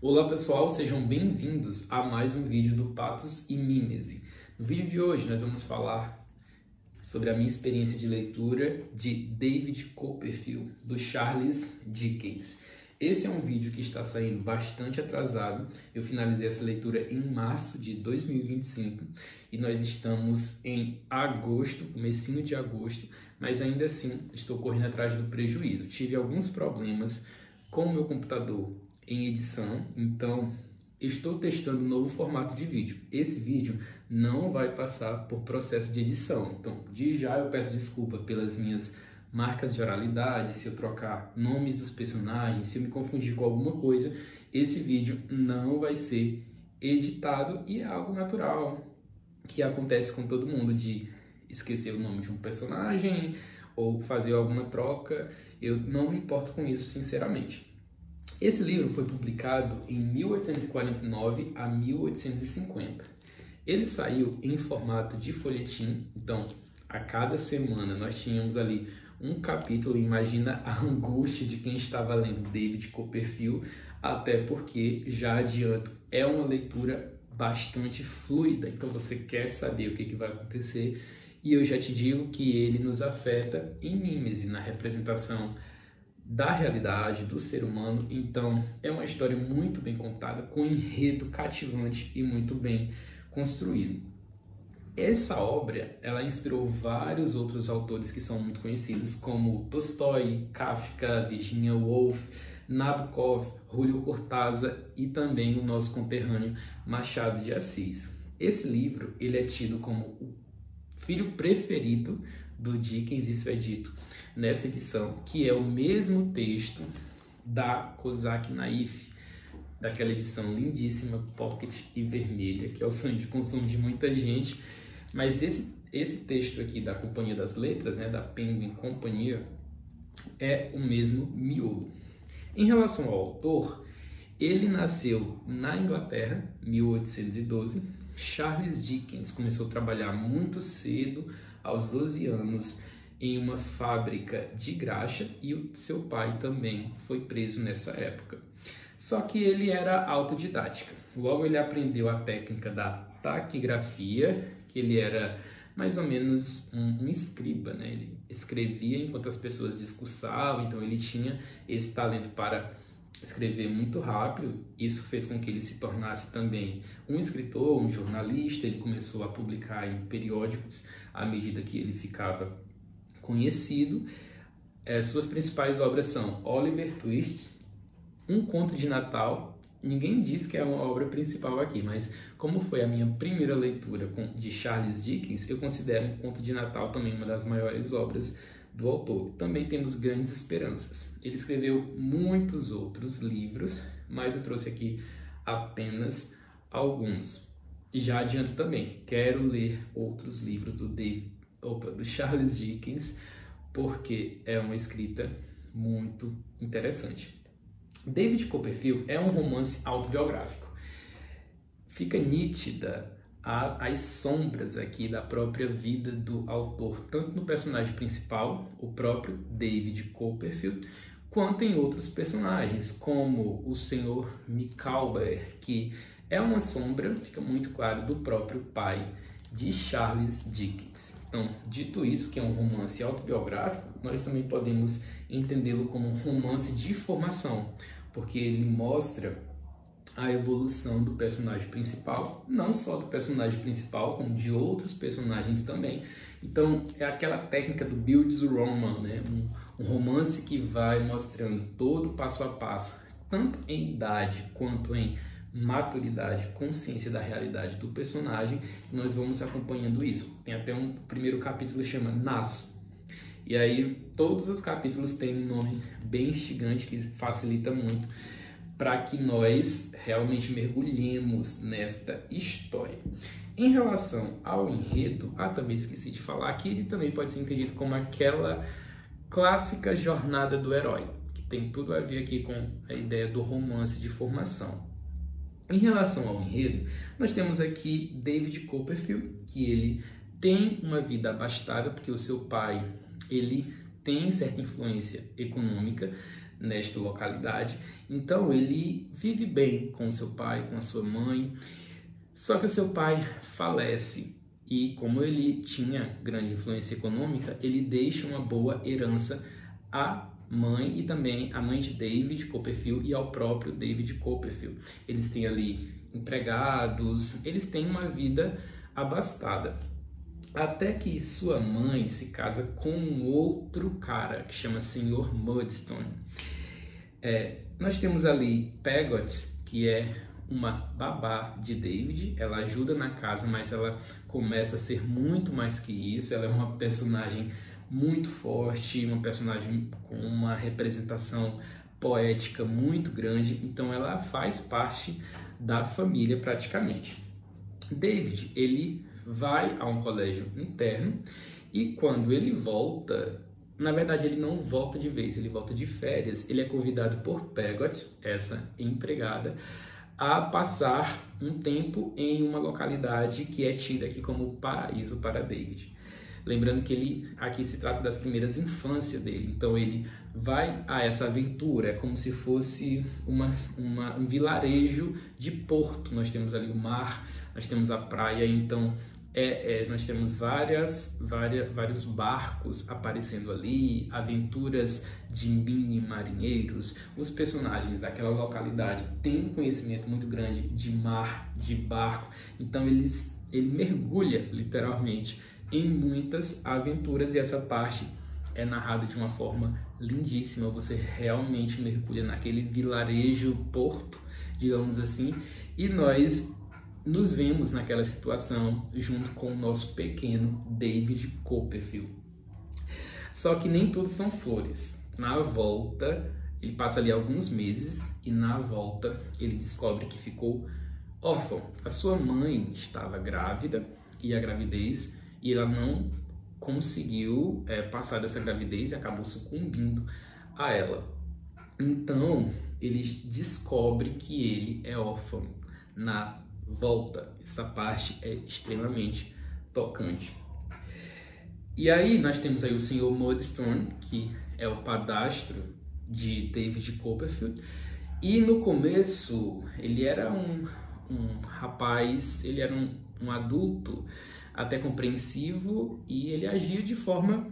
Olá pessoal, sejam bem-vindos a mais um vídeo do Patos e Mimese. No vídeo de hoje nós vamos falar sobre a minha experiência de leitura de David Copperfield, do Charles Dickens. Esse é um vídeo que está saindo bastante atrasado, eu finalizei essa leitura em março de 2025 e nós estamos em agosto, comecinho de agosto, mas ainda assim estou correndo atrás do prejuízo. Tive alguns problemas com o meu computador em edição, então estou testando um novo formato de vídeo. Esse vídeo não vai passar por processo de edição, então de já eu peço desculpa pelas minhas marcas de oralidade, se eu trocar nomes dos personagens, se eu me confundir com alguma coisa. Esse vídeo não vai ser editado e é algo natural que acontece com todo mundo, de esquecer o nome de um personagem ou fazer alguma troca. Eu não me importo com isso, sinceramente. Esse livro foi publicado em 1849 a 1850. Ele saiu em formato de folhetim, então a cada semana nós tínhamos ali um capítulo. Imagina a angústia de quem estava lendo David Copperfield, até porque, já adianto, é uma leitura bastante fluida, então você quer saber o que vai acontecer, e eu já te digo que ele nos afeta em mimese, na representação da realidade, do ser humano. Então é uma história muito bem contada, com um enredo cativante e muito bem construído. Essa obra, ela inspirou vários outros autores que são muito conhecidos, como Tolstói, Kafka, Virginia Woolf, Nabokov, Julio Cortázar e também o nosso conterrâneo Machado de Assis. Esse livro, ele é tido como o filho preferido do Dickens, isso é dito nessa edição, que é o mesmo texto da Kozak Naif, daquela edição lindíssima, pocket e vermelha, que é o sonho de consumo de muita gente. Mas esse texto aqui da Companhia das Letras, né, da Penguin Companhia, é o mesmo miolo. Em relação ao autor, ele nasceu na Inglaterra, 1812. Charles Dickens começou a trabalhar muito cedo, aos 12 anos, em uma fábrica de graxa, e o seu pai também foi preso nessa época. Só que ele era autodidática. Logo ele aprendeu a técnica da taquigrafia, que ele era mais ou menos um escriba, né? Ele escrevia enquanto as pessoas discursavam, então ele tinha esse talento para escrever muito rápido. Isso fez com que ele se tornasse também um escritor, um jornalista. Ele começou a publicar em periódicos à medida que ele ficava conhecido. Suas principais obras são Oliver Twist, Um Conto de Natal. Ninguém diz que é uma obra principal aqui, mas como foi a minha primeira leitura de Charles Dickens, eu considero Um Conto de Natal também uma das maiores obras do autor. Também temos Grandes Esperanças. Ele escreveu muitos outros livros, mas eu trouxe aqui apenas alguns. E já adianto também que quero ler outros livros do Charles Dickens, porque é uma escrita muito interessante. David Copperfield é um romance autobiográfico. Fica nítida as sombras aqui da própria vida do autor, tanto no personagem principal, o próprio David Copperfield, quanto em outros personagens, como o Sr. Micawber, que é uma sombra, fica muito claro, do próprio pai de Charles Dickens. Então, dito isso, que é um romance autobiográfico, nós também podemos entendê-lo como um romance de formação, porque ele mostra a evolução do personagem principal, não só do personagem principal, como de outros personagens também. Então, é aquela técnica do Build a Roman, né? Um romance que vai mostrando todo o passo a passo, tanto em idade quanto em maturidade, consciência da realidade do personagem. E nós vamos acompanhando isso. Tem até um primeiro capítulo que chama Nasço. E aí, todos os capítulos têm um nome bem instigante que facilita muito para que nós realmente mergulhemos nesta história. Em relação ao enredo, também esqueci de falar que ele também pode ser entendido como aquela clássica jornada do herói, que tem tudo a ver aqui com a ideia do romance de formação. Em relação ao enredo, nós temos aqui David Copperfield, que ele tem uma vida abastada, porque o seu pai, ele tem certa influência econômica nesta localidade. Então ele vive bem com seu pai, com a sua mãe, só que o seu pai falece e, como ele tinha grande influência econômica, ele deixa uma boa herança à mãe e também à mãe de David Copperfield e ao próprio David Copperfield. Eles têm ali empregados, eles têm uma vida abastada. Até que sua mãe se casa com um outro cara que chama Sr. Murdstone. Nós temos ali Peggot, que é uma babá de David. Ela ajuda na casa, mas ela começa a ser muito mais que isso. Ela é uma personagem muito forte, uma personagem com uma representação poética muito grande. Então ela faz parte da família praticamente. David, ele vai a um colégio interno e quando ele volta, na verdade ele não volta de vez, ele volta de férias, ele é convidado por Peggot, essa empregada, a passar um tempo em uma localidade que é tida aqui como paraíso para David. Lembrando que ele aqui se trata das primeiras infâncias dele, então ele vai a essa aventura, é como se fosse um vilarejo de porto. Nós temos ali o mar, nós temos a praia, então nós temos vários barcos aparecendo ali, aventuras de mini marinheiros. Os personagens daquela localidade têm um conhecimento muito grande de mar, de barco, então ele mergulha literalmente em muitas aventuras e essa parte é narrada de uma forma lindíssima. Você realmente mergulha naquele vilarejo porto, digamos assim, e nós nos vemos naquela situação junto com o nosso pequeno David Copperfield. Só que nem tudo são flores. Na volta, ele passa ali alguns meses e na volta ele descobre que ficou órfão. A sua mãe estava grávida e a gravidez, e ela não conseguiu passar dessa gravidez e acabou sucumbindo a ela. Então, ele descobre que ele é órfão na volta. Essa parte é extremamente tocante. E aí nós temos aí o Sr. Murdstone, que é o padrasto de David Copperfield. E no começo ele era um rapaz, ele era um adulto até compreensivo e ele agia de forma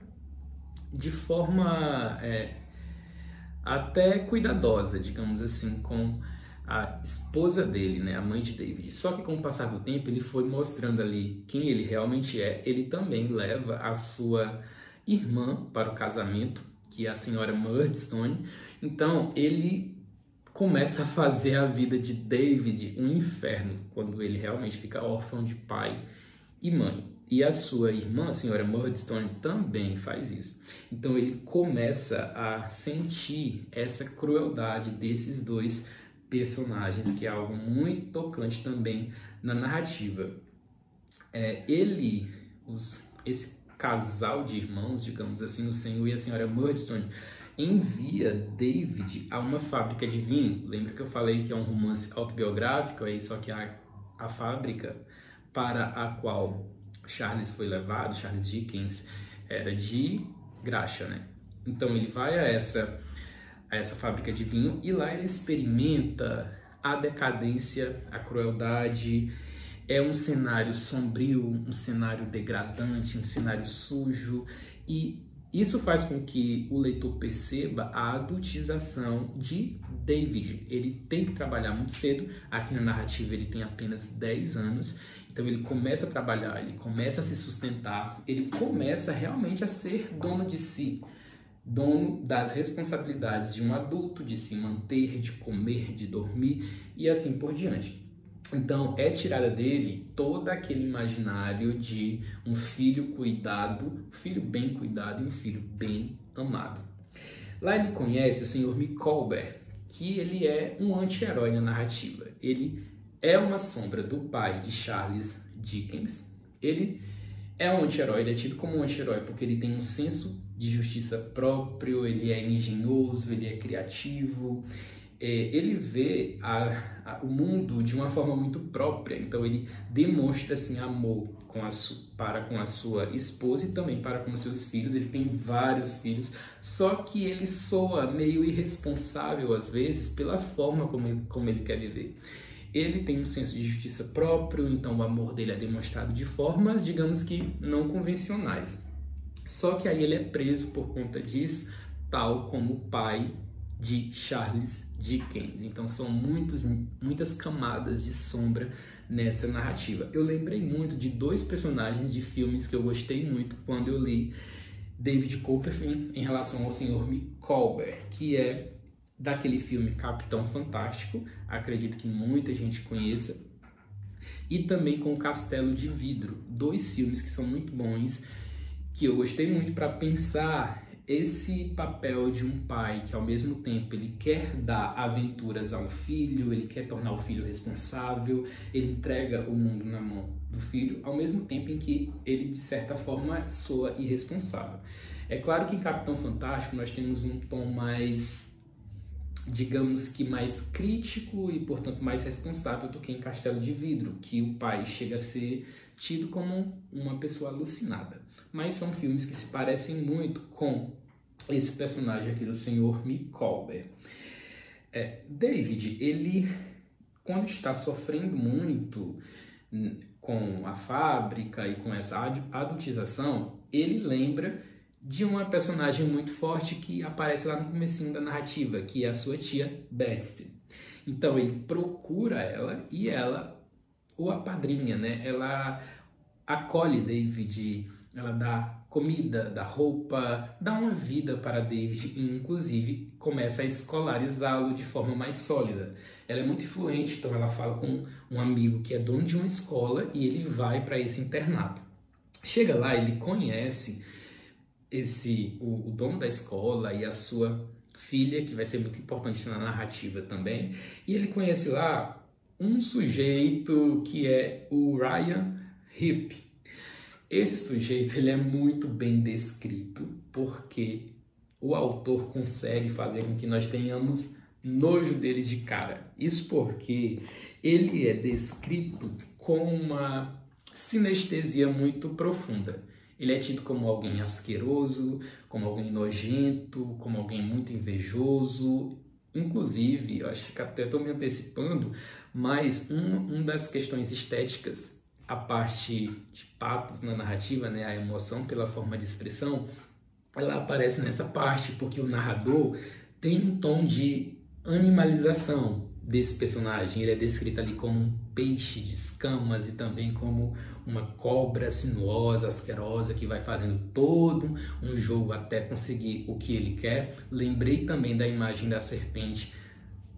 até cuidadosa, digamos assim, com a esposa dele, né, a mãe de David. Só que com o passar do tempo ele foi mostrando ali quem ele realmente é. Ele também leva a sua irmã para o casamento, que é a senhora Murdstone. Então ele começa a fazer a vida de David um inferno quando ele realmente fica órfão de pai e mãe. E a sua irmã, a senhora Murdstone, também faz isso. Então ele começa a sentir essa crueldade desses dois personagens, que é algo muito tocante também na narrativa. Esse casal de irmãos, digamos assim, o senhor e a senhora Murdstone, envia David a uma fábrica de vinho. Lembra que eu falei que é um romance autobiográfico? Só que a fábrica para a qual Charles foi levado, Charles Dickens, era de graxa, né? Então ele vai a essa fábrica de vinho e lá ele experimenta a decadência, a crueldade. É um cenário sombrio, um cenário degradante, um cenário sujo, e isso faz com que o leitor perceba a adultização de David. Ele tem que trabalhar muito cedo. Aqui na narrativa ele tem apenas 10 anos, então ele começa a trabalhar, ele começa a se sustentar, ele começa realmente a ser dono de si, dono das responsabilidades de um adulto, de se manter, de comer, de dormir e assim por diante. Então é tirada dele todo aquele imaginário de um filho cuidado, um filho bem cuidado e um filho bem amado. Lá ele conhece o Sr. Micawber, que ele é um anti-herói na narrativa. Ele é uma sombra do pai de Charles Dickens. Ele é um anti-herói, ele é tido como um anti-herói porque ele tem um senso de justiça próprio, ele é engenhoso, ele é criativo, ele vê o mundo de uma forma muito própria, então ele demonstra assim, amor para com a sua esposa e também para com seus filhos. Ele tem vários filhos, só que ele soa meio irresponsável às vezes pela forma como ele quer viver. Ele tem um senso de justiça próprio, então o amor dele é demonstrado de formas, digamos que, não convencionais. Só que aí ele é preso por conta disso, tal como o pai de Charles Dickens. Então são muitas camadas de sombra nessa narrativa. Eu lembrei muito de dois personagens de filmes que eu gostei muito quando eu li David Copperfield em relação ao Sr. Micawber, que é daquele filme Capitão Fantástico, acredito que muita gente conheça, e também com Castelo de Vidro, dois filmes que são muito bons, que eu gostei muito para pensar esse papel de um pai que ao mesmo tempo ele quer dar aventuras ao filho, ele quer tornar o filho responsável, ele entrega o mundo na mão do filho, ao mesmo tempo em que ele de certa forma soa irresponsável. É claro que em Capitão Fantástico nós temos um tom mais, digamos que mais crítico e, portanto, mais responsável do que em Castelo de Vidro, que o pai chega a ser tido como uma pessoa alucinada. Mas são filmes que se parecem muito com esse personagem aqui do Sr. Micawber. David, ele, quando está sofrendo muito com a fábrica e com essa adultização, ele lembra de uma personagem muito forte que aparece lá no comecinho da narrativa, que é a sua tia Betsy. Então ele procura ela e ela o apadrinha, né? Ela acolhe David, ela dá comida, dá roupa, dá uma vida para David e inclusive começa a escolarizá-lo de forma mais sólida. Ela é muito influente, então ela fala com um amigo que é dono de uma escola e ele vai para esse internato. Chega lá, ele conhece o dono da escola e a sua filha, que vai ser muito importante na narrativa também, e ele conhece lá um sujeito que é o Ryan Heap. Esse sujeito ele é muito bem descrito porque o autor consegue fazer com que nós tenhamos nojo dele de cara. Isso porque ele é descrito com uma sinestesia muito profunda. Ele é tido como alguém asqueroso, como alguém nojento, como alguém muito invejoso. Inclusive, eu acho que até estou me antecipando, mas uma das questões estéticas, a parte de patos na narrativa, né, a emoção pela forma de expressão, ela aparece nessa parte porque o narrador tem um tom de animalização desse personagem. Ele é descrito ali como um peixe de escamas e também como uma cobra sinuosa, asquerosa, que vai fazendo todo um jogo até conseguir o que ele quer. Lembrei também da imagem da serpente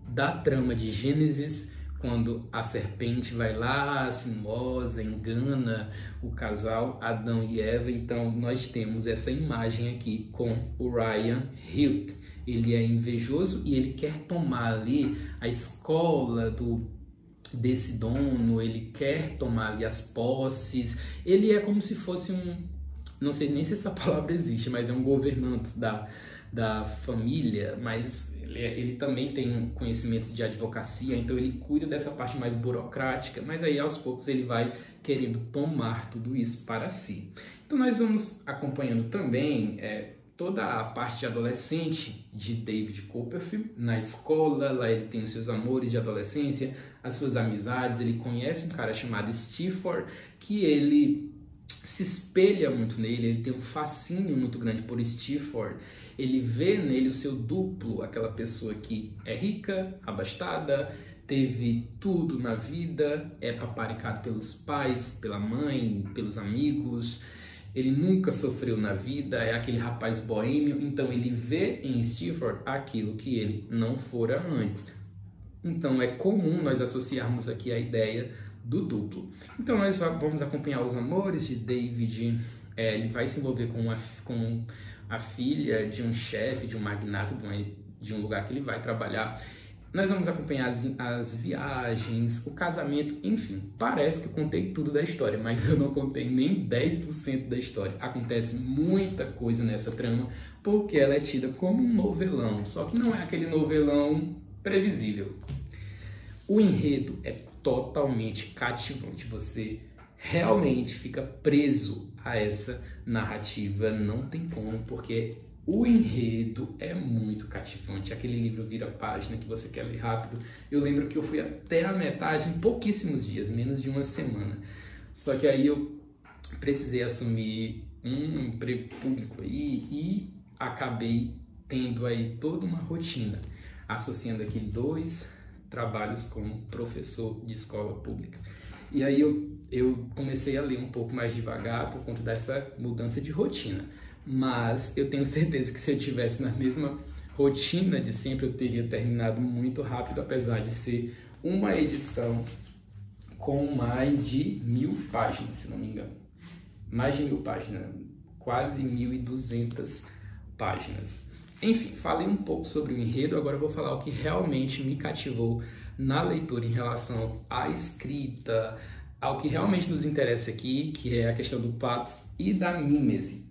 da trama de Gênesis, quando a serpente vai lá, sinuosa, engana o casal Adão e Eva. Então nós temos essa imagem aqui com o Ryan Heap. Ele é invejoso e ele quer tomar ali a escola desse dono, ele quer tomar ali as posses. Ele é como se fosse não sei nem se essa palavra existe, mas é um governante da família, mas ele também tem conhecimentos de advocacia, então ele cuida dessa parte mais burocrática, mas aí aos poucos ele vai querendo tomar tudo isso para si. Então nós vamos acompanhando também toda a parte de adolescente de David Copperfield na escola. Lá ele tem os seus amores de adolescência, as suas amizades. Ele conhece um cara chamado Stifford, que ele se espelha muito nele, ele tem um fascínio muito grande por Stifford. Ele vê nele o seu duplo, aquela pessoa que é rica, abastada, teve tudo na vida, é paparicado pelos pais, pela mãe, pelos amigos. Ele nunca sofreu na vida, é aquele rapaz boêmio, então ele vê em Stifford aquilo que ele não fora antes. Então é comum nós associarmos aqui a ideia do duplo. Então nós vamos acompanhar os amores de David. Ele vai se envolver com a filha de um chefe, de um magnata, de um lugar que ele vai trabalhar. Nós vamos acompanhar as viagens, o casamento, enfim. Parece que eu contei tudo da história, mas eu não contei nem 10% da história. Acontece muita coisa nessa trama, porque ela é tida como um novelão, só que não é aquele novelão previsível. O enredo é totalmente cativante. Você realmente fica preso a essa narrativa, não tem como, porque o enredo é muito cativante. Aquele livro vira página que você quer ler rápido. Eu lembro que eu fui até a metade em pouquíssimos dias, menos de uma semana. Só que aí eu precisei assumir um emprego público aí e acabei tendo aí toda uma rotina, associando aqui 2 trabalhos como professor de escola pública. E aí eu comecei a ler um pouco mais devagar por conta dessa mudança de rotina. Mas eu tenho certeza que se eu tivesse na mesma rotina de sempre, eu teria terminado muito rápido, apesar de ser uma edição com mais de 1000 páginas, se não me engano. Mais de 1000 páginas, quase 1200 páginas. Enfim, falei um pouco sobre o enredo, agora eu vou falar o que realmente me cativou na leitura em relação à escrita, ao que realmente nos interessa aqui, que é a questão do patos e da mímese.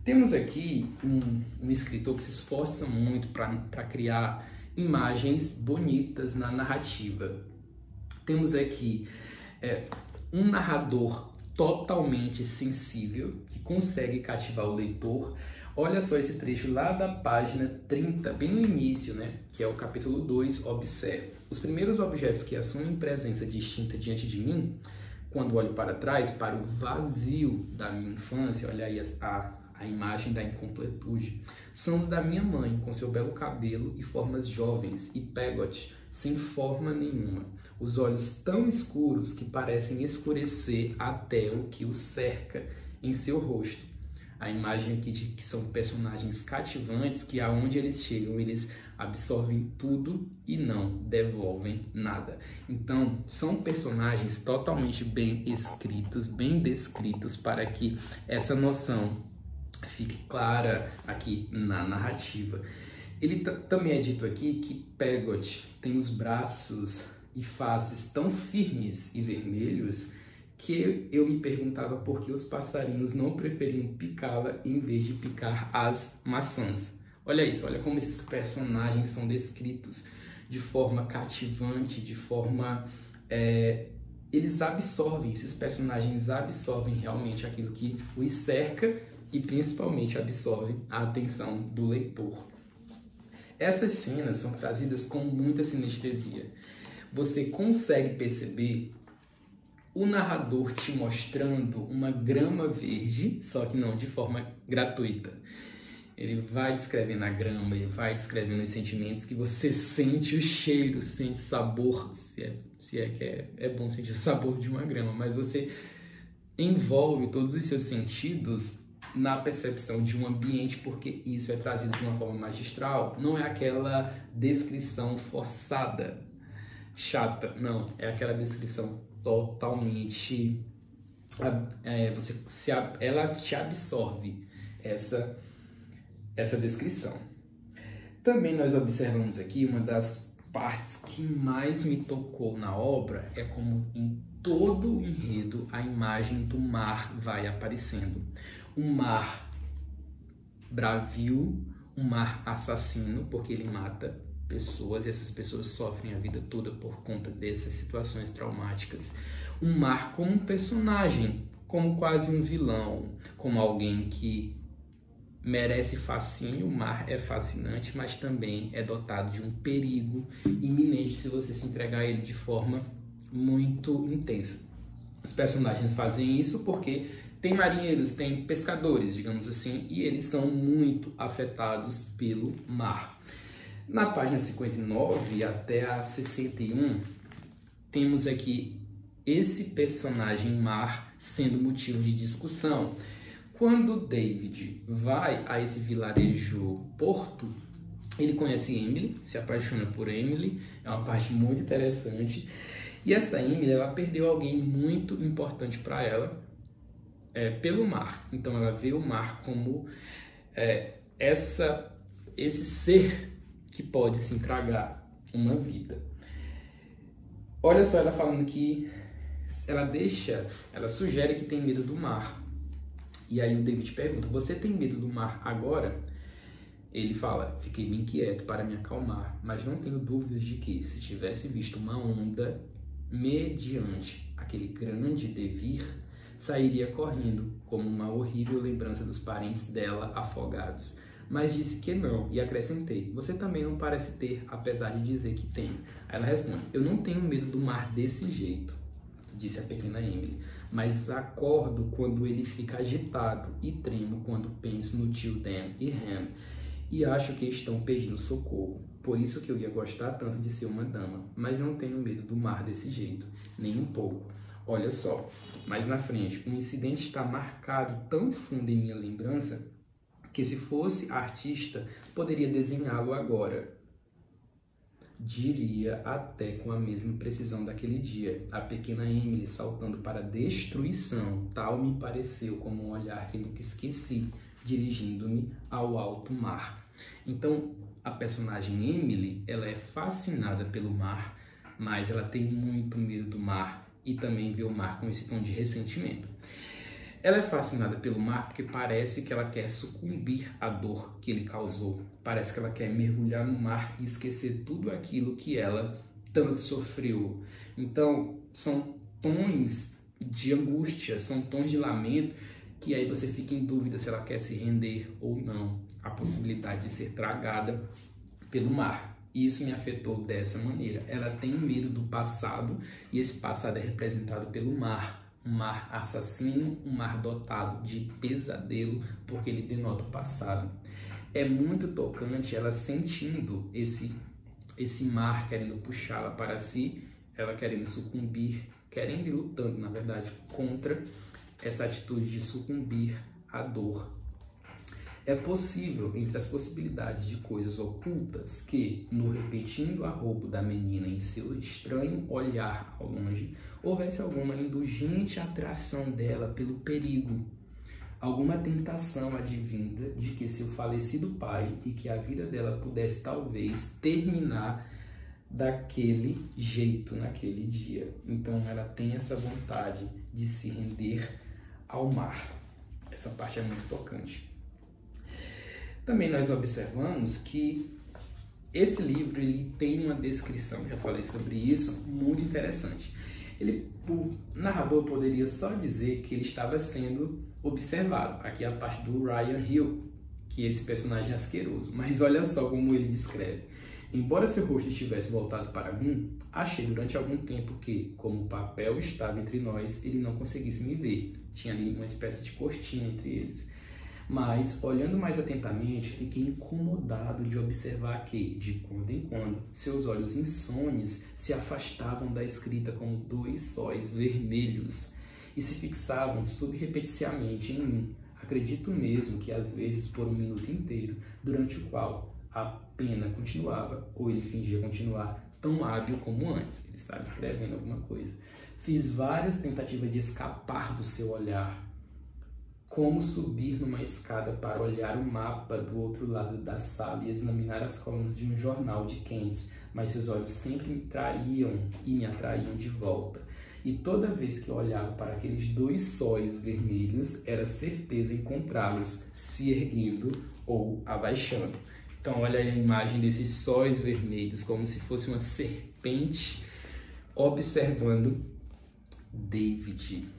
Temos aqui um escritor que se esforça muito para criar imagens bonitas na narrativa. Temos aqui um narrador totalmente sensível, que consegue cativar o leitor. Olha só esse trecho lá da página 30, bem no início, né? Que é o capítulo 2, observe. Os primeiros objetos que assumem presença distinta diante de mim, quando olho para trás, para o vazio da minha infância, olha aí a imagem da incompletude, são os da minha mãe, com seu belo cabelo e formas jovens, e Peggot, sem forma nenhuma, os olhos tão escuros que parecem escurecer até o que o cerca em seu rosto. A imagem aqui de que são personagens cativantes, que aonde eles chegam, eles absorvem tudo e não devolvem nada. Então, são personagens totalmente bem escritos, bem descritos, para que essa noção fique clara aqui na narrativa. Ele também é dito aqui que Peggot tem os braços e faces tão firmes e vermelhos que eu me perguntava por que os passarinhos não preferiam picá-la em vez de picar as maçãs. Olha isso, olha como esses personagens são descritos de forma cativante, de forma... eles absorvem, esses personagens absorvem realmente aquilo que os cerca e principalmente absorvem a atenção do leitor. Essas cenas são trazidas com muita sinestesia. Você consegue perceber o narrador te mostrando uma grama verde, só que não de forma gratuita. Ele vai descrevendo a grama, ele vai descrevendo os sentimentos que você sente o cheiro, sente o sabor, se é que é bom sentir o sabor de uma grama, mas você envolve todos os seus sentidos na percepção de um ambiente, porque isso é trazido de uma forma magistral. Não é aquela descrição forçada, chata, não. É aquela descrição totalmente... ela te absorve, essa descrição. Também nós observamos aqui uma das partes que mais me tocou na obra, é como em todo o enredo a imagem do mar vai aparecendo. Um mar bravio, um mar assassino, porque ele mata pessoas e essas pessoas sofrem a vida toda por conta dessas situações traumáticas. Um mar como um personagem, como quase um vilão, como alguém que merece fascínio. O mar é fascinante, mas também é dotado de um perigo iminente se você se entregar a ele de forma muito intensa. Os personagens fazem isso porque tem marinheiros, tem pescadores, digamos assim, e eles são muito afetados pelo mar. Na página 59 até a 61, temos aqui esse personagem mar sendo motivo de discussão. Quando David vai a esse vilarejo porto, ele conhece Emily, se apaixona por Emily, é uma parte muito interessante. E essa Emily, ela perdeu alguém muito importante para ela pelo mar. Então ela vê o mar como esse ser que pode se tragar uma vida. Olha só ela falando que ela sugere que tem medo do mar. E aí o David pergunta, você tem medo do mar agora? Ele fala, fiquei bem quieto para me acalmar, mas não tenho dúvidas de que, se tivesse visto uma onda, mediante aquele grande devir, sairia correndo, como uma horrível lembrança dos parentes dela afogados. Mas disse que não, e acrescentei: você também não parece ter, apesar de dizer que tem. Aí ela responde: eu não tenho medo do mar desse jeito, disse a pequena Emily, mas acordo quando ele fica agitado e tremo quando penso no tio Dan e Ham, e acho que estão pedindo socorro. Por isso que eu ia gostar tanto de ser uma dama, mas não tenho medo do mar desse jeito, nem um pouco. Olha só, mais na frente, um incidente está marcado tão fundo em minha lembrança que, se fosse artista, poderia desenhá-lo agora. Diria até com a mesma precisão daquele dia, a pequena Emily saltando para a destruição, tal me pareceu como um olhar que nunca esqueci, dirigindo-me ao alto mar. Então, a personagem Emily, ela é fascinada pelo mar, mas ela tem muito medo do mar e também vê o mar com esse tom de ressentimento. Ela é fascinada pelo mar porque parece que ela quer sucumbir à dor que ele causou. Parece que ela quer mergulhar no mar e esquecer tudo aquilo que ela tanto sofreu. Então, são tons de angústia, são tons de lamento, que aí você fica em dúvida se ela quer se render ou não à possibilidade de ser tragada pelo mar. Isso me afetou dessa maneira. Ela tem medo do passado e esse passado é representado pelo mar. Um mar assassino, um mar dotado de pesadelo, porque ele denota o passado. É muito tocante ela sentindo esse mar querendo puxá-la para si, ela querendo sucumbir, querendo e lutando, na verdade, contra essa atitude de sucumbir à dor. É possível, entre as possibilidades de coisas ocultas, que, no repetindo arrobo da menina em seu estranho olhar ao longe, houvesse alguma indulgente atração dela pelo perigo, alguma tentação advinda de que seu falecido pai e que a vida dela pudesse talvez terminar daquele jeito, naquele dia. Então ela tem essa vontade de se render ao mar. Essa parte é muito tocante. Também nós observamos que esse livro ele tem uma descrição, já falei sobre isso, muito interessante. O narrador poderia só dizer que ele estava sendo observado. Aqui é a parte do Ryan Hill, que é esse personagem asqueroso. Mas olha só como ele descreve. Embora seu rosto estivesse voltado para mim, achei durante algum tempo que, como o papel estava entre nós, ele não conseguisse me ver. Tinha ali uma espécie de cortina entre eles. Mas, olhando mais atentamente, fiquei incomodado de observar que, de quando em quando, seus olhos insones se afastavam da escrita como dois sóis vermelhos e se fixavam subrepeticiamente em mim. Acredito mesmo que, às vezes, por um minuto inteiro, durante o qual a pena continuava, ou ele fingia continuar, tão hábil como antes. Ele estava escrevendo alguma coisa. Fiz várias tentativas de escapar do seu olhar, como subir numa escada para olhar o mapa do outro lado da sala e examinar as colunas de um jornal de Kent, mas seus olhos sempre me traíam e me atraíam de volta. E toda vez que eu olhava para aqueles dois sóis vermelhos, era certeza encontrá-los se erguendo ou abaixando. Então olha aí a imagem desses sóis vermelhos, como se fosse uma serpente observando David.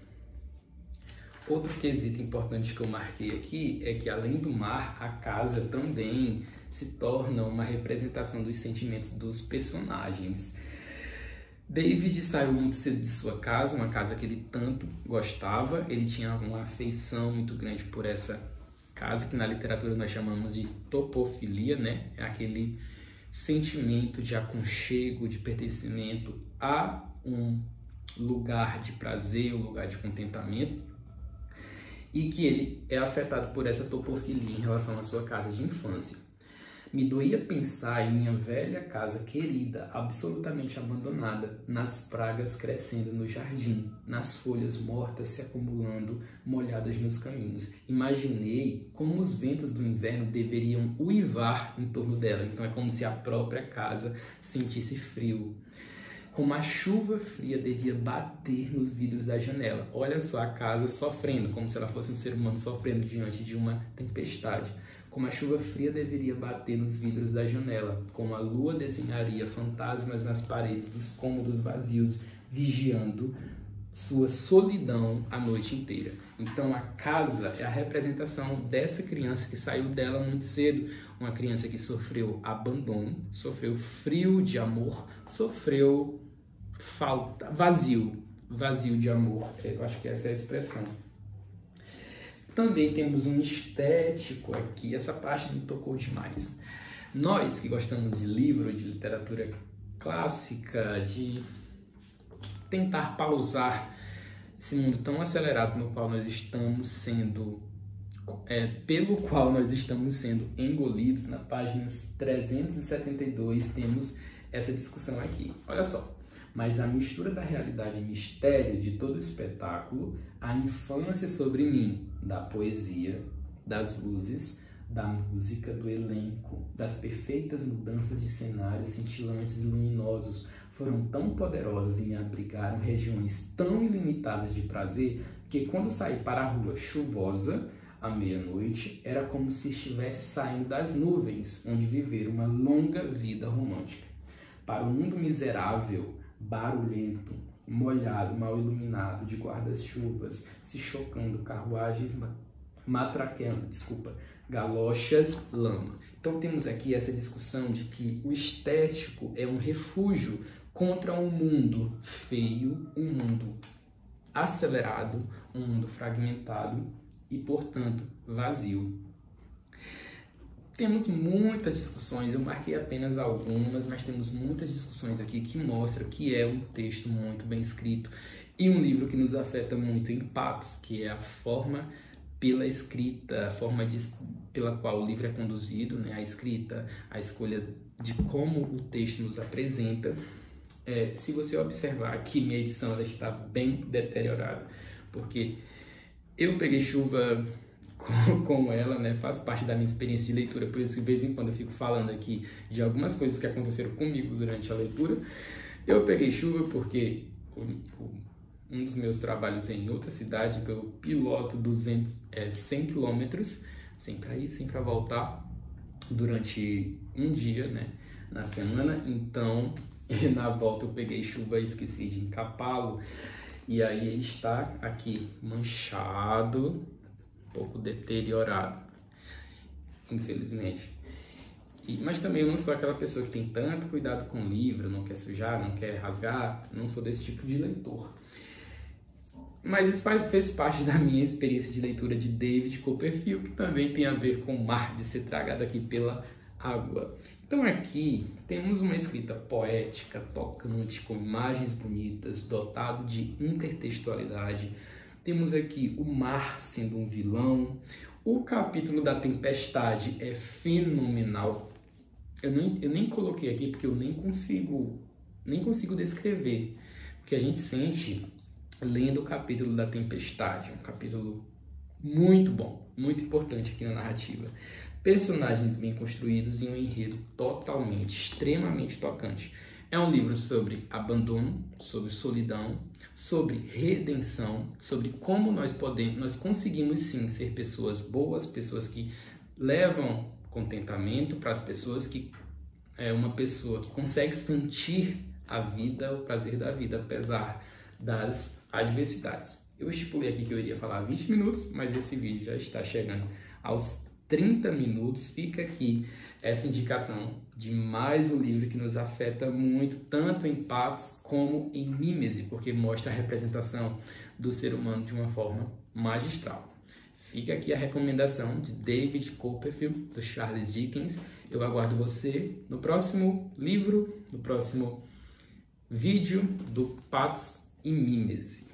Outro quesito importante que eu marquei aqui é que, além do mar, a casa também se torna uma representação dos sentimentos dos personagens. David saiu muito cedo de sua casa, uma casa que ele tanto gostava. Ele tinha uma afeição muito grande por essa casa, que na literatura nós chamamos de topofilia, né? É aquele sentimento de aconchego, de pertencimento a um lugar de prazer, um lugar de contentamento. E que ele é afetado por essa topofilia em relação à sua casa de infância. Me doía pensar em minha velha casa querida, absolutamente abandonada, nas pragas crescendo no jardim, nas folhas mortas se acumulando, molhadas nos caminhos. Imaginei como os ventos do inverno deveriam uivar em torno dela, então é como se a própria casa sentisse frio. Como a chuva fria devia bater nos vidros da janela. Olha só a casa sofrendo, como se ela fosse um ser humano sofrendo diante de uma tempestade. como a chuva fria deveria bater nos vidros da janela, como a lua desenharia fantasmas nas paredes dos cômodos vazios, vigiando sua solidão a noite inteira. Então a casa é a representação dessa criança que saiu dela muito cedo, uma criança que sofreu abandono, sofreu frio de amor, sofreu falta, vazio de amor. Eu acho que essa é a expressão. Também temos um estético aqui, essa parte me tocou demais. Nós que gostamos de livro, de literatura clássica, de tentar pausar esse mundo tão acelerado no qual nós estamos sendo, pelo qual nós estamos sendo engolidos, na página 372 temos essa discussão aqui. Olha só. Mas a mistura da realidade e mistério de todo espetáculo, a infância sobre mim, da poesia, das luzes, da música, do elenco, das perfeitas mudanças de cenários cintilantes e luminosos, foram tão poderosas e me abrigaram regiões tão ilimitadas de prazer que quando saí para a rua chuvosa, à meia-noite, era como se estivesse saindo das nuvens, onde viver uma longa vida romântica. Para o mundo miserável, barulhento, molhado, mal iluminado, de guarda-chuvas, se chocando, carruagens matraqueando, galochas, lama. Então temos aqui essa discussão de que o estético é um refúgio contra um mundo feio, um mundo acelerado, um mundo fragmentado e, portanto, vazio. Temos muitas discussões, eu marquei apenas algumas, mas temos muitas discussões aqui que mostram que é um texto muito bem escrito e um livro que nos afeta muito em Patos, que é a forma pela escrita, a forma pela qual o livro é conduzido, né? A escrita, a escolha de como o texto nos apresenta. Se você observar aqui, minha edição ela está bem deteriorada, porque eu peguei chuva com ela, né? Faz parte da minha experiência de leitura, por isso que de vez em quando eu fico falando aqui de algumas coisas que aconteceram comigo durante a leitura. Eu peguei chuva porque um dos meus trabalhos é em outra cidade, então eu piloto 100 quilômetros, sempre a ir, sempre a voltar, durante um dia, né? Na semana. Então, na volta eu peguei chuva e esqueci de encapá-lo, e aí ele está aqui manchado, um pouco deteriorado, infelizmente. Mas também eu não sou aquela pessoa que tem tanto cuidado com o livro, não quer sujar, não quer rasgar, não sou desse tipo de leitor. Mas isso fez parte da minha experiência de leitura de David Copperfield, que também tem a ver com o mar de ser tragado aqui pela água. Então aqui temos uma escrita poética, tocante, com imagens bonitas, dotado de intertextualidade. Temos aqui o mar sendo um vilão. O capítulo da tempestade é fenomenal. Eu nem coloquei aqui porque eu nem consigo descrever o que a gente sente lendo o capítulo da tempestade. Um capítulo muito bom, muito importante aqui na narrativa. Personagens bem construídos e um enredo extremamente tocante. É um livro sobre abandono, sobre solidão, sobre redenção, sobre como nós conseguimos sim ser pessoas boas, pessoas que levam contentamento para as pessoas, que é uma pessoa que consegue sentir a vida, o prazer da vida, apesar das adversidades. Eu estipulei aqui que eu iria falar 20 minutos, mas esse vídeo já está chegando aos 30 minutos. Fica aqui essa indicação de mais um livro que nos afeta muito, tanto em Patos como em Mimese, porque mostra a representação do ser humano de uma forma magistral. Fica aqui a recomendação de David Copperfield, do Charles Dickens. Eu aguardo você no próximo livro, no próximo vídeo do Patos e Mimese.